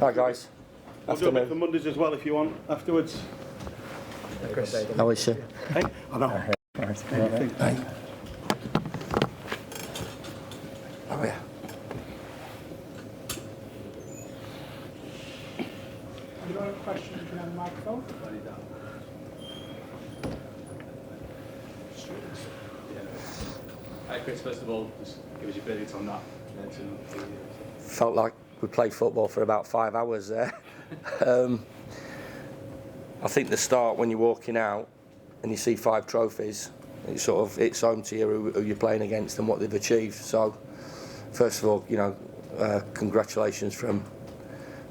Hi guys. We'll do a bit for Mondays as well if you want afterwards. Chris. How is she? Hey, I know. Hey. Hey. Oh yeah. Have you got a question? You can have the microphone. Hi Chris, first of all, just give us your verdict on that. Felt like we played football for about 5 hours there. I think the start, when you're walking out and you see 5 trophies, it sort of hits home to you who you're playing against and what they've achieved. So, first of all, you know, congratulations from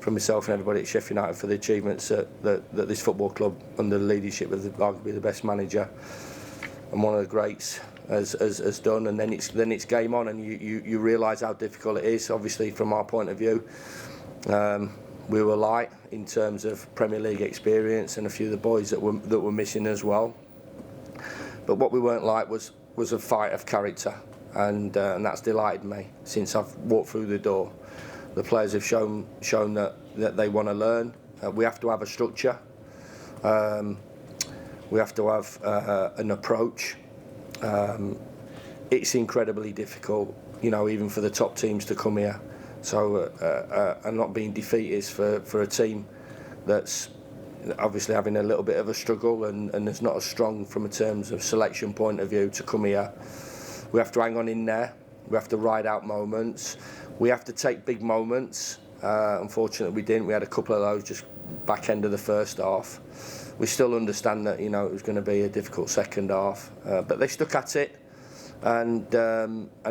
myself and everybody at Sheffield United for the achievements that this football club, under the leadership of arguably the best manager and one of the greats, has done. And then it's game on, and you realise how difficult it is. Obviously, from our point of view, we were light in terms of Premier League experience, and a few of the boys that were missing as well. But what we weren't like was a fight of character, and that's delighted me since I've walked through the door. The players have shown that they want to learn. We have to have a structure. We have to have an approach. It's incredibly difficult, you know, even for the top teams to come here. So, and not being defeatist for a team that's obviously having a little bit of a struggle and is not as strong from a terms of selection point of view to come here. We have to hang on in there. We have to ride out moments. We have to take big moments. Unfortunately, we didn't. We had a couple of those just back end of the first half. We still understand that, you know, it was going to be a difficult second half, but they stuck at it, and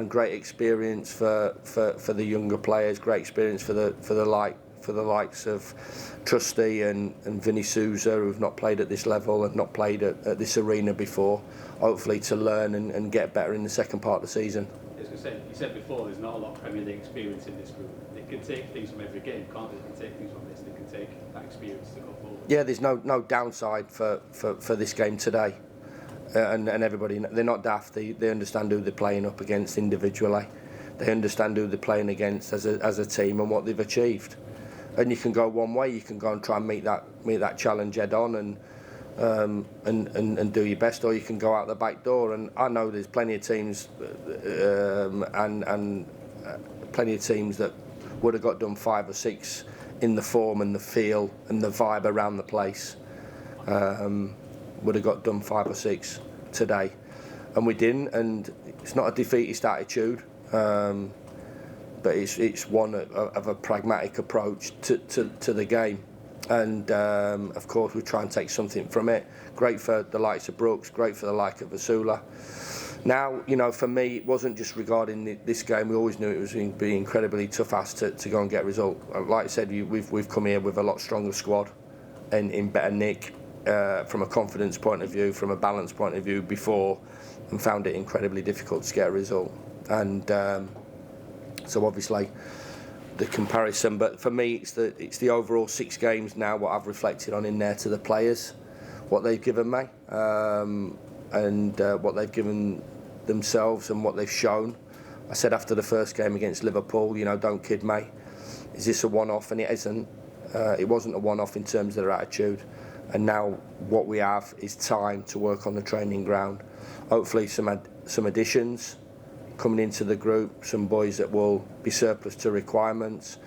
great experience for the younger players. Great experience for the likes of Trusty and Vinny Souza, who've not played at this level and not played at this arena before. Hopefully to learn and get better in the second part of the season. As I said, you said before, there's not a lot of Premier League experience in this group. They can take things from every game, can't they? They can take things from this. They can take that experience to go forward. Yeah, there's no downside for this game today, and everybody, they're not daft. They understand who they're playing up against individually. They understand who they're playing against as a team and what they've achieved. And you can go one way. You can go and try and meet that challenge head on and do your best, or you can go out the back door. And I know there's plenty of teams plenty of teams that would have got done 5 or 6 in the form and the feel and the vibe around the place. Would have got done 5 or 6 today, and we didn't. And it's not a defeatist attitude, but it's one of a pragmatic approach to the game. And of course we try and take something from it. Great for the likes of Brooks, great for the like of Asula. Now, you know, for me, it wasn't just regarding this game. We always knew it was going to be incredibly tough ask to go and get a result. Like I said, we've come here with a lot stronger squad and in better nick from a confidence point of view, from a balance point of view before, and found it incredibly difficult to get a result. And so obviously the comparison, but for me it's the overall 6 games now, what I've reflected on in there to the players, what they've given me, and what they've given themselves and what they've shown. I said after the first game against Liverpool, you know, don't kid me, is this a one-off? And it isn't. It wasn't a one-off in terms of their attitude, and now what we have is time to work on the training ground. Hopefully some additions coming into the group, some boys that will be surplus to requirements,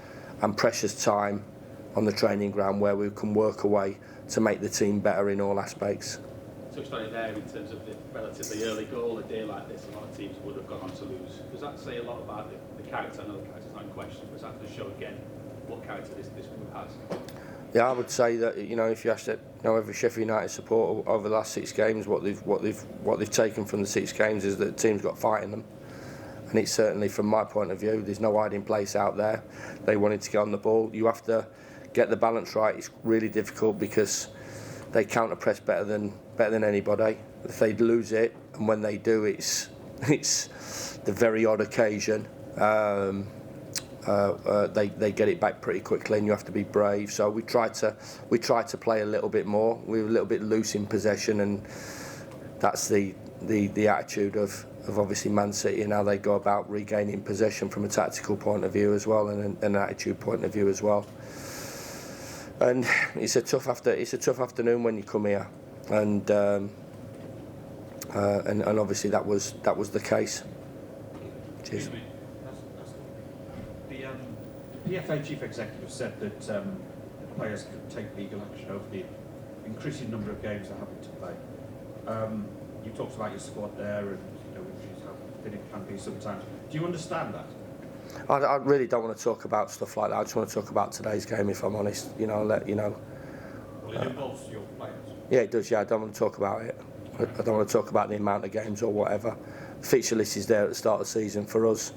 and precious time on the training ground where we can work away to make the team better in all aspects. Touched on it there in terms of the relatively early goal. A day like this, a lot of teams would have gone on to lose. Does that say a lot about the character? I know the character's not in question, but does that just show again what character this group has? Yeah, I would say that, you know, if you asked every Sheffield United supporter over the last 6 games, what they've taken from the 6 games is that the team's got fight in them. And it's certainly, from my point of view, there's no hiding place out there. They wanted to get on the ball. You have to get the balance right. It's really difficult because they counter press better than anybody. If they lose it, and when they do, it's the very odd occasion. They get it back pretty quickly, and you have to be brave. So we try to play a little bit more. We were a little bit loose in possession, and that's the attitude of obviously Man City and how they go about regaining possession from a tactical point of view as well, and an attitude point of view as well. And it's a tough afternoon when you come here, and obviously that was the case. Cheers. The PFA chief executive said that the players could take legal action over the increasing number of games they're having to play. You talked about your squad there, and how thin it can be sometimes. Do you understand that? I really don't want to talk about stuff like that. I just want to talk about today's game, if I'm honest. Let you know. Well, it involves your players. Yeah, it does. Yeah, I don't want to talk about it. I don't want to talk about the amount of games or whatever. The fixture list is there at the start of the season for us,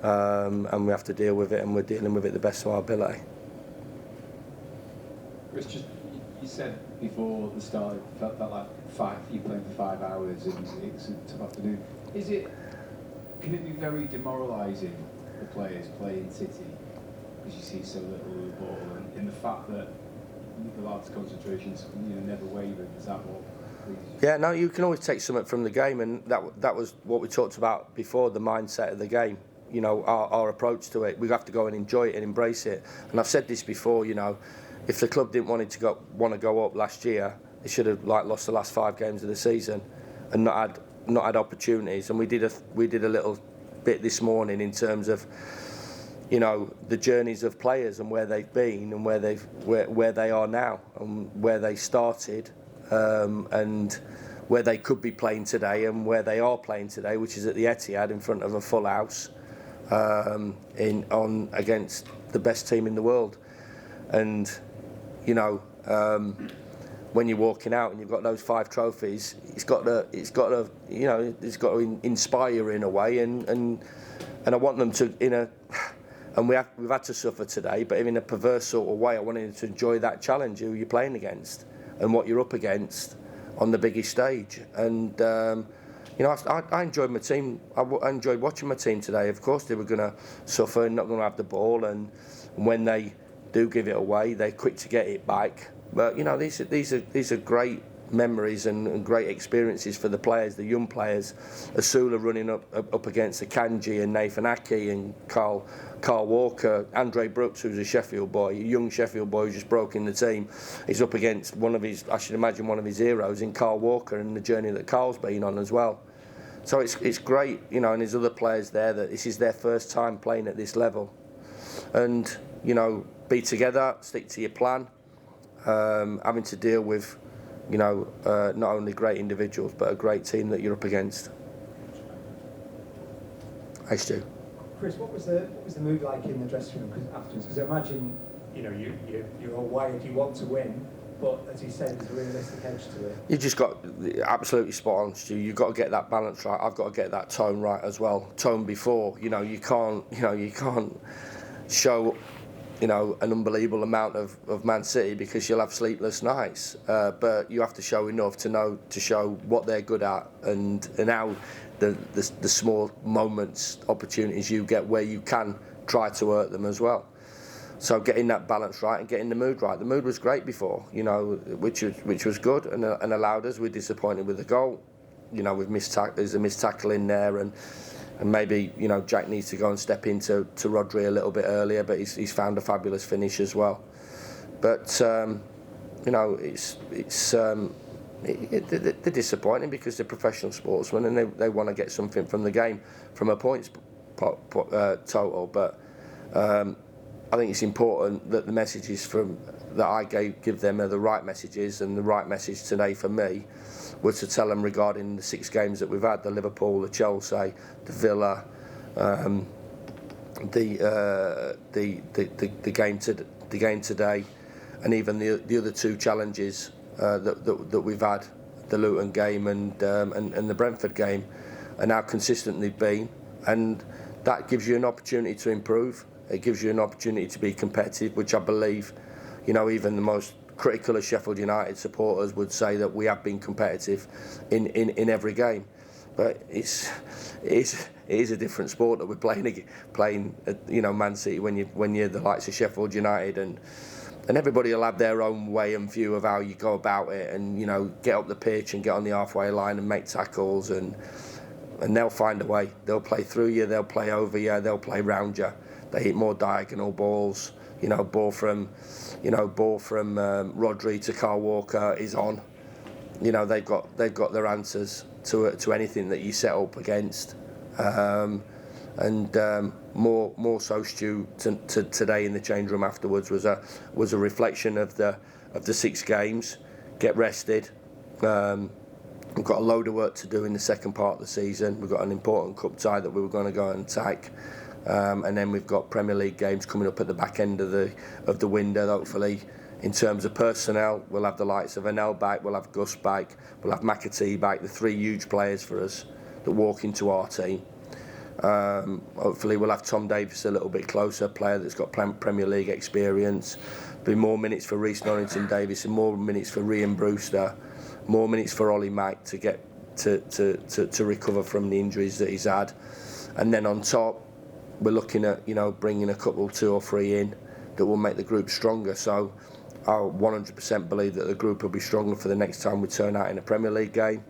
and we have to deal with it, and we're dealing with it the best of our ability. Chris, just you said before the start it felt like you're playing for 5 hours and it's a tough afternoon. Can it be very demoralising, the players playing City, because you see so little of the ball, and in the fact that the lads' concentrations never waver? Is that what? Yeah, no, you can always take something from the game, and that was what we talked about before, the mindset of the game. Our approach to it. We have to go and enjoy it and embrace it. And I've said this before, if the club didn't want to go up last year, they should have lost the last 5 games of the season and not had opportunities. And we did a little bit this morning in terms of the journeys of players and where they've been and where they are now and where they started, and where they could be playing today and where they are playing today, which is at the Etihad in front of a full house, against the best team in the world. And when you're walking out and you've got those 5 trophies, it's got to inspire in a way, and I want them to and we've had to suffer today, but in a perverse sort of way, I wanted them to enjoy that challenge, who you're playing against and what you're up against on the biggest stage. And I enjoyed my team. I enjoyed watching my team today. Of course, they were going to suffer and not going to have the ball, and when they do give it away, they're quick to get it back. But these are great memories and great experiences for the players, the young players. Asula running up against Akanji and Nathan Aki and Carl Walker, Andre Brooks, who's a Sheffield boy, a young Sheffield boy who just broke in the team. He's up against one of his heroes in Carl Walker, and the journey that Carl's been on as well. So it's great, and there's other players there that this is their first time playing at this level. And be together, stick to your plan, having to deal with not only great individuals but a great team that you're up against. Hey Stu. Chris, what was the mood like in the dressing room afterwards? Because I imagine you're all wired, you want to win, but as you said, there's a realistic edge to it. You just got absolutely spot on, Stu. You've got to get that balance right. I've got to get that tone right as well. Tone before, you can't show an unbelievable amount of Man City, because you'll have sleepless nights. But you have to show enough to show what they're good at and how the small moments, opportunities you get where you can try to hurt them as well. So getting that balance right and getting the mood right. The mood was great before, which was good and allowed us. We're disappointed with the goal. There's a missed tackle in there, and maybe Jack needs to go and step into Rodri a little bit earlier, but he's found a fabulous finish as well. But they're disappointing because they're professional sportsmen and they want to get something from the game, from a points total. But I think it's important that the messages that I give them are the right messages, and the right message today for me was to tell them regarding the 6 games that we've had: the Liverpool, the Chelsea, the Villa, the game today, and even the other 2 challenges that we've had, the Luton game and the Brentford game, and how consistent they've been, and that gives you an opportunity to improve. It gives you an opportunity to be competitive, which I believe, even the most critical of Sheffield United supporters would say that we have been competitive in every game. But it is a different sport that we're playing Man City when you're the likes of Sheffield United, and everybody will have their own way and view of how you go about it, and get up the pitch and get on the halfway line and make tackles, and they'll find a way. They'll play through you, they'll play over you, they'll play round you. They hit more diagonal balls. You know, ball from Rodri to Kyle Walker is on. You know, they've got their answers to anything that you set up against. More so, Stu, to today in the change room afterwards was a reflection of the 6 games. Get rested. We've got a load of work to do in the second part of the season. We've got an important cup tie that we were going to go and attack, and then we've got Premier League games coming up at the back end of the window. Hopefully, in terms of personnel, we'll have the likes of Anel back, we'll have Gus back, we'll have McAtee back. The 3 huge players for us that walk into our team. Hopefully, we'll have Tom Davis a little bit closer, a player that's got Premier League experience. Be more minutes for Reece Norrington-Davis and more minutes for Ryan Brewster. More minutes for Ollie Mack to get to recover from the injuries that he's had, and then on top, we're looking at bringing a couple, 2 or 3 in that will make the group stronger. So I 100% believe that the group will be stronger for the next time we turn out in a Premier League game,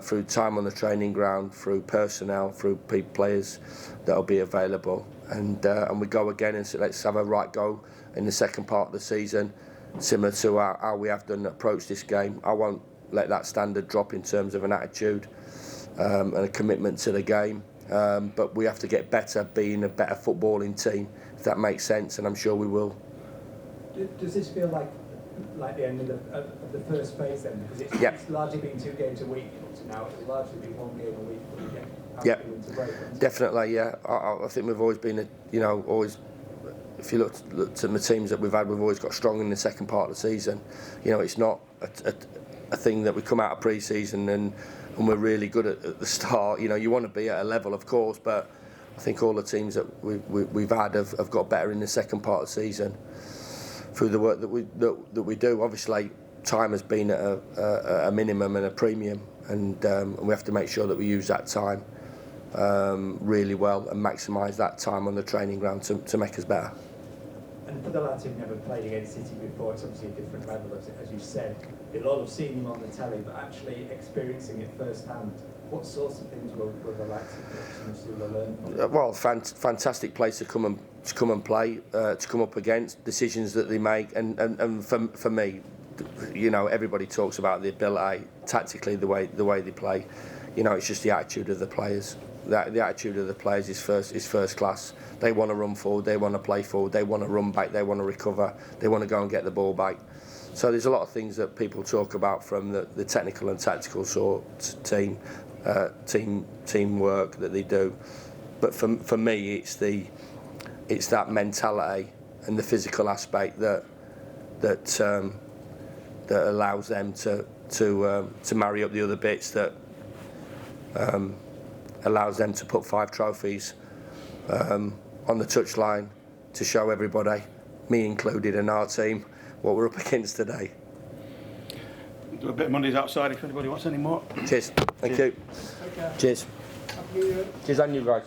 through time on the training ground, through personnel, through players that'll be available, and we go again and say, let's have a right go in the second part of the season. Similar to how we have done approach this game. I won't let that standard drop in terms of an attitude and a commitment to the game. But we have to get better, being a better footballing team, if that makes sense, and I'm sure we will. Does this feel like the end of the first phase then? Because it's largely been 2 games a week up to now. It'll largely be 1 game a week when we get out of the winter break. Definitely, yeah. I think we've always been, always. If you looked at the teams that we've had, we've always got strong in the second part of the season. It's not a thing that we come out of pre-season and we're really good at the start. You want to be at a level, of course, but I think all the teams that we've had have got better in the second part of the season through the work that we do. Obviously, time has been at a minimum and a premium, and we have to make sure that we use that time really well and maximise that time on the training ground to make us better. And for the lads who've never played against City before, it's obviously a different level, as you said. You'll all have seen him on the telly, but actually experiencing it firsthand, what sorts of things will the likes of learn from? Well, fantastic place to come and play, to come up against, decisions that they make, and for me, everybody talks about the ability, tactically, the way they play. It's just the attitude of the players. The attitude of the players is first class. They want to run forward, they want to play forward, they want to run back, they want to recover, they want to go and get the ball back. So there's a lot of things that people talk about from the technical and tactical sort, teamwork that they do. But for me, it's that mentality and the physical aspect that allows them to marry up the other bits that allows them to put 5 trophies on the touchline to show everybody, me included, and our team, what we're up against today. Do a bit of Mondays outside if anybody wants any more. Cheers. Thank you. Take care. Cheers. Happy New Year. Cheers, and you guys.